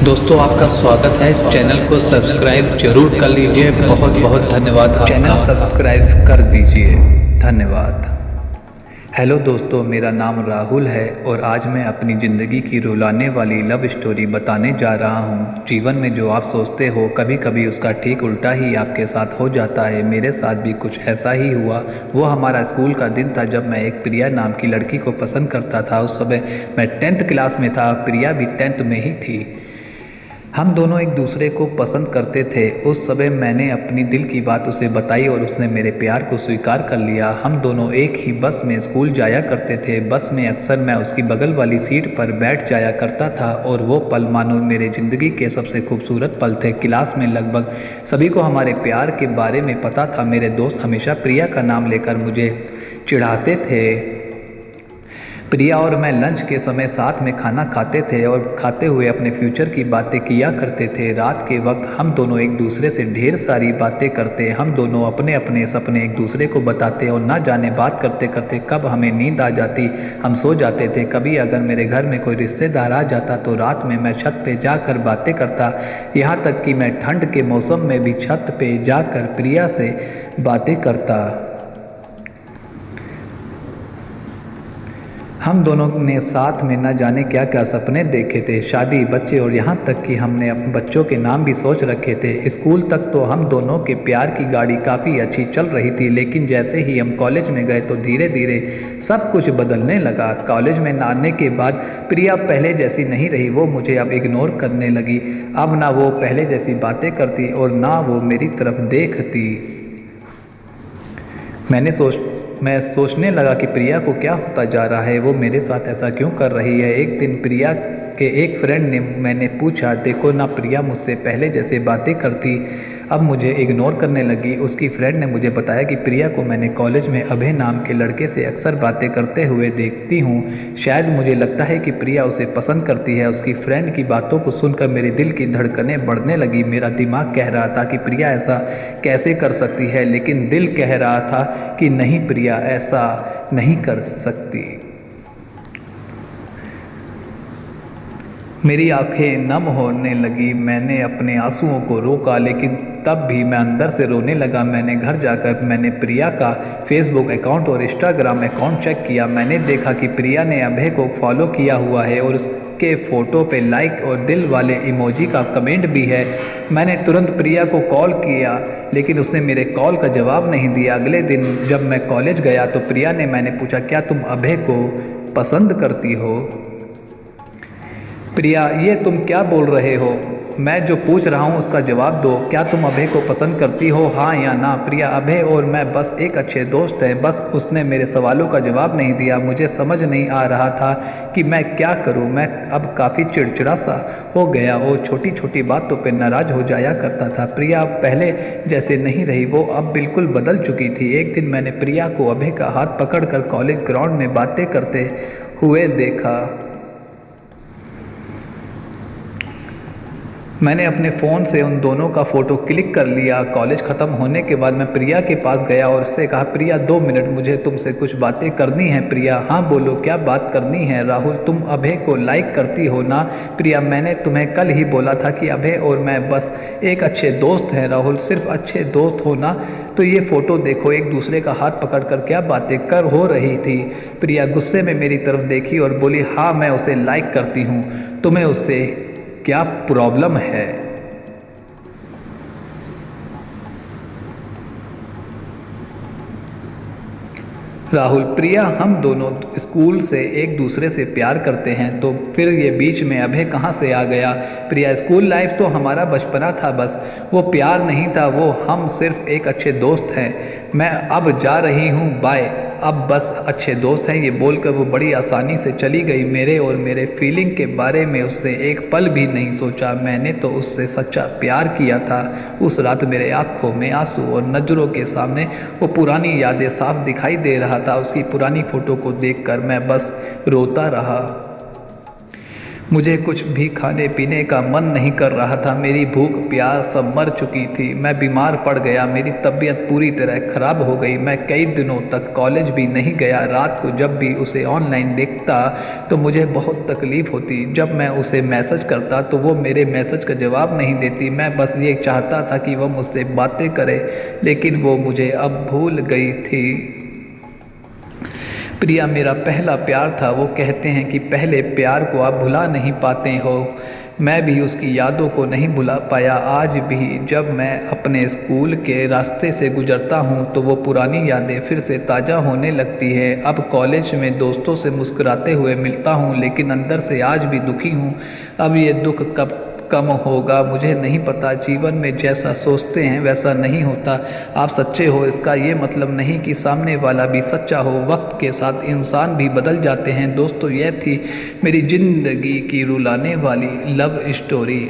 दोस्तों आपका स्वागत है। चैनल को सब्सक्राइब जरूर कर लीजिए। बहुत बहुत धन्यवाद। चैनल सब्सक्राइब कर दीजिए। धन्यवाद। हेलो दोस्तों, मेरा नाम राहुल है और आज मैं अपनी ज़िंदगी की रुलाने वाली लव स्टोरी बताने जा रहा हूँ। जीवन में जो आप सोचते हो कभी कभी उसका ठीक उल्टा ही आपके साथ हो जाता है। मेरे साथ भी कुछ ऐसा ही हुआ। वो हमारा स्कूल का दिन था जब मैं एक प्रिया नाम की लड़की को पसंद करता था। उस समय मैं 10th क्लास में था, प्रिया भी 10th में ही थी। हम दोनों एक दूसरे को पसंद करते थे। उस समय मैंने अपनी दिल की बात उसे बताई और उसने मेरे प्यार को स्वीकार कर लिया। हम दोनों एक ही बस में स्कूल जाया करते थे। बस में अक्सर मैं उसकी बगल वाली सीट पर बैठ जाया करता था और वो पल मानो मेरे ज़िंदगी के सबसे खूबसूरत पल थे। क्लास में लगभग सभी को हमारे प्यार के बारे में पता था। मेरे दोस्त हमेशा प्रिया का नाम लेकर मुझे चिढ़ाते थे। प्रिया और मैं लंच के समय साथ में खाना खाते थे और खाते हुए अपने फ्यूचर की बातें किया करते थे। रात के वक्त हम दोनों एक दूसरे से ढेर सारी बातें करते। हम दोनों अपने अपने सपने एक दूसरे को बताते और ना जाने बात करते करते कब हमें नींद आ जाती हम सो जाते थे। कभी अगर मेरे घर में कोई रिश्तेदार आ जाता तो रात में मैं छत पे जाकर बातें करता। यहाँ तक कि मैं ठंड के मौसम में भी छत पे जाकर प्रिया से बातें करता। हम दोनों ने साथ में न जाने क्या क्या सपने देखे थे, शादी, बच्चे और यहाँ तक कि हमने अपने बच्चों के नाम भी सोच रखे थे। स्कूल तक तो हम दोनों के प्यार की गाड़ी काफ़ी अच्छी चल रही थी, लेकिन जैसे ही हम कॉलेज में गए तो धीरे धीरे सब कुछ बदलने लगा। कॉलेज में आने के बाद प्रिया पहले जैसी नहीं रही। वो मुझे अब इग्नोर करने लगी। अब ना वो पहले जैसी बातें करती और ना वो मेरी तरफ देखती। मैं सोचने लगा कि प्रिया को क्या होता जा रहा है, वो मेरे साथ ऐसा क्यों कर रही है। एक दिन प्रिया के एक फ्रेंड ने मैंने पूछा, देखो ना, प्रिया मुझसे पहले जैसे बातें करती अब मुझे इग्नोर करने लगी। उसकी फ्रेंड ने मुझे बताया कि प्रिया को मैंने कॉलेज में अभय नाम के लड़के से अक्सर बातें करते हुए देखती हूँ। शायद मुझे लगता है कि प्रिया उसे पसंद करती है। उसकी फ्रेंड की बातों को सुनकर मेरे दिल की धड़कनें बढ़ने लगी। मेरा दिमाग कह रहा था कि प्रिया ऐसा कैसे कर सकती है, लेकिन दिल कह रहा था कि नहीं, प्रिया ऐसा नहीं कर सकती। मेरी आंखें नम होने लगी। मैंने अपने आंसुओं को रोका, लेकिन तब भी मैं अंदर से रोने लगा। मैंने घर जाकर मैंने प्रिया का फेसबुक अकाउंट और इंस्टाग्राम अकाउंट चेक किया। मैंने देखा कि प्रिया ने अभय को फॉलो किया हुआ है और उसके फ़ोटो पे लाइक और दिल वाले इमोजी का कमेंट भी है। मैंने तुरंत प्रिया को कॉल किया, लेकिन उसने मेरे कॉल का जवाब नहीं दिया। अगले दिन जब मैं कॉलेज गया तो प्रिया ने मैंने पूछा, क्या तुम अभय को पसंद करती हो? प्रिया, ये तुम क्या बोल रहे हो? मैं जो पूछ रहा हूँ उसका जवाब दो। क्या तुम अभय को पसंद करती हो, हाँ या ना? प्रिया, अभय और मैं बस एक अच्छे दोस्त हैं। बस उसने मेरे सवालों का जवाब नहीं दिया। मुझे समझ नहीं आ रहा था कि मैं क्या करूँ। मैं अब काफ़ी चिड़चिड़ा सा हो गया और छोटी छोटी बातों पर नाराज़ हो जाया करता था। प्रिया पहले जैसे नहीं रही, वो अब बिल्कुल बदल चुकी थी। एक दिन मैंने प्रिया को अभय का हाथ पकड़कर कॉलेज ग्राउंड में बातें करते हुए देखा। मैंने अपने फ़ोन से उन दोनों का फ़ोटो क्लिक कर लिया। कॉलेज ख़त्म होने के बाद मैं प्रिया के पास गया और उससे कहा, प्रिया 2 मिनट, मुझे तुमसे कुछ बातें करनी है। प्रिया, हाँ बोलो, क्या बात करनी है? राहुल, तुम अभय को लाइक करती हो ना? प्रिया, मैंने तुम्हें कल ही बोला था कि अभय और मैं बस एक अच्छे दोस्त हैं। राहुल, सिर्फ अच्छे दोस्त हो ना? तो ये फ़ोटो देखो, एक दूसरे का हाथ पकड़कर क्या बातें कर हो रही थी। प्रिया गुस्से में मेरी तरफ देखी और बोली, हाँ मैं उसे लाइक करती हूँ, तुम्हें उससे क्या प्रॉब्लम है? राहुल, प्रिया, हम दोनों स्कूल से एक दूसरे से प्यार करते हैं, तो फिर ये बीच में अभय कहाँ से आ गया? प्रिया, स्कूल लाइफ तो हमारा बचपना था, बस वो प्यार नहीं था, वो हम सिर्फ एक अच्छे दोस्त हैं। मैं अब जा रही हूँ, बाय, अब बस अच्छे दोस्त हैं। ये बोलकर वो बड़ी आसानी से चली गई। मेरे और मेरे फीलिंग के बारे में उसने एक पल भी नहीं सोचा। मैंने तो उससे सच्चा प्यार किया था। उस रात मेरे आँखों में आंसू और नज़रों के सामने वो पुरानी यादें साफ दिखाई दे रहा था। उसकी पुरानी फ़ोटो को देखकर मैं बस रोता रहा। मुझे कुछ भी खाने पीने का मन नहीं कर रहा था। मेरी भूख प्यास सब मर चुकी थी। मैं बीमार पड़ गया। मेरी तबीयत पूरी तरह ख़राब हो गई। मैं कई दिनों तक कॉलेज भी नहीं गया। रात को जब भी उसे ऑनलाइन देखता तो मुझे बहुत तकलीफ़ होती। जब मैं उसे मैसेज करता तो वो मेरे मैसेज का जवाब नहीं देती। मैं बस ये चाहता था कि वह मुझसे बातें करे, लेकिन वो मुझे अब भूल गई थी। प्रिया मेरा पहला प्यार था। वो कहते हैं कि पहले प्यार को आप भुला नहीं पाते हो। मैं भी उसकी यादों को नहीं भुला पाया। आज भी जब मैं अपने स्कूल के रास्ते से गुजरता हूँ तो वो पुरानी यादें फिर से ताज़ा होने लगती हैं। अब कॉलेज में दोस्तों से मुस्कुराते हुए मिलता हूँ, लेकिन अंदर से आज भी दुखी हूँ। अब ये दुख कब कम होगा मुझे नहीं पता। जीवन में जैसा सोचते हैं वैसा नहीं होता। आप सच्चे हो इसका ये मतलब नहीं कि सामने वाला भी सच्चा हो। वक्त के साथ इंसान भी बदल जाते हैं। दोस्तों, यह थी मेरी ज़िंदगी की रुलाने वाली लव स्टोरी।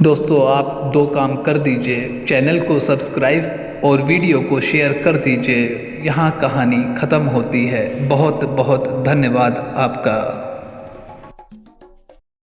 दोस्तों, आप दो काम कर दीजिए, चैनल को सब्सक्राइब और वीडियो को शेयर कर दीजिए। यहाँ कहानी ख़त्म होती है। बहुत बहुत धन्यवाद आपका।